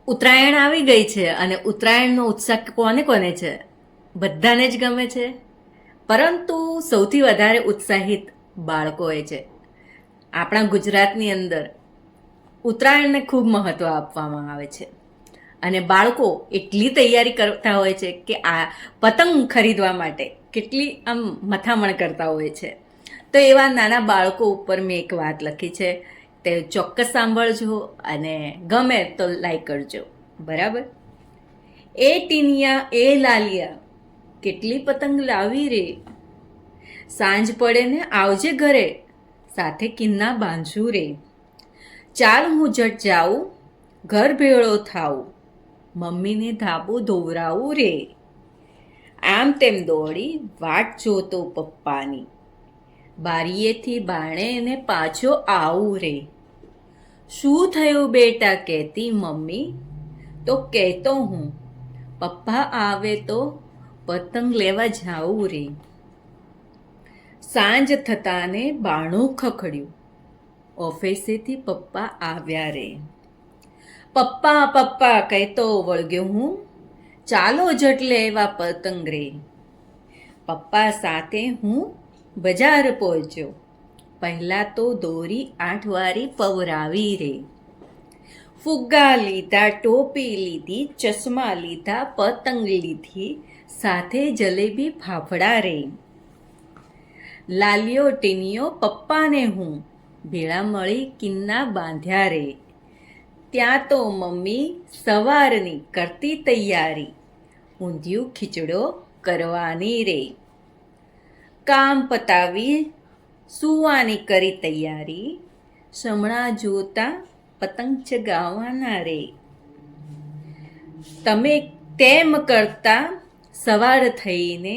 ઉત્તરાયણ આવી ગઈ છે અને ઉત્તરાયણનો ઉત્સાહ કોને કોને છે? બધાને જ ગમે છે, પરંતુ સૌથી વધારે ઉત્સાહિત બાળકોએ છે. આપણા ગુજરાતની અંદર ઉત્તરાયણને ખૂબ મહત્વ આપવામાં આવે છે અને બાળકો એટલી તૈયારી કરતા હોય છે કે આ પતંગ ખરીદવા માટે કેટલી આમ મથામણ કરતા હોય છે. તો એવા નાના બાળકો ઉપર મેં એક વાત લખી છે, તે ચોક્કસ સાંભળજો અને ગમે તો લાઈક કરજો. બરાબર? એ ટીનિયા એ લાલિયા કેટલી પતંગ લાવી રે, સાંજ પડે ને આવજે ઘરે, સાથે કિન્ના બાંધશું રે. ચાલ હું જટ જાઉં, ઘર ભેળો થાઉં, મમ્મીને ધાબો ધોવરાવું રે. આમ તેમ દોડી વાટ જોતો પપ્પાની, બારીએથી બાણે ને પાછો આવું રે. શું થયું બેટા કહેતી મમ્મી, તો કહેતો હું, પપ્પા આવે તો પતંગ લેવા જાવું રે. સાંજ થતાને બાણું ખખડ્યું, ઓફિસેથી પપ્પા આવ્યા રે. પપ્પા પપ્પા કહેતો વળગ્યો હું, ચાલો જટ લેવા પતંગ રે. પપ્પા સાથે હું બજાર પહોંચ્યો, પહેલાં તો દોરી 8 વારી પવરાવી રે. ફુગ્ગા લીધા, ટોપી લીધી, ચશ્મા લીધા, પતંગ લીધી, સાથે જલેબી ફાફડા રે. લાલ્યો ટીનિયો પપ્પાને હું, ભેળા મળી કિન્ના બાંધ્યા રે. ત્યાં તો મમ્મી સવારની કરતી તૈયારી, ઊંધિયું ખીચડો કરવાની રે. કામ પતાવી સૂવાની કરી તૈયારી, સમણા જોતા પતંગ ચગાવવાના રે. તમે તેમ કરતા સવાર થઈને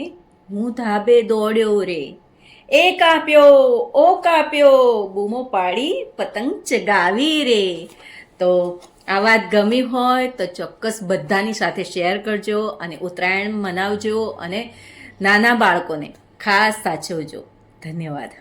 હું ધાબે દોડ્યો રે. એ કાપ્યો, ઓ કાપ્યો, બૂમો પાડી પતંગ ચગાવી રે. તો આ વાત ગમી હોય તો ચોક્કસ બધાની સાથે શેર કરજો અને ઉત્તરાયણ મનાવજો અને નાના બાળકોને ખાસ સાચવજો. ધન્યવાદ.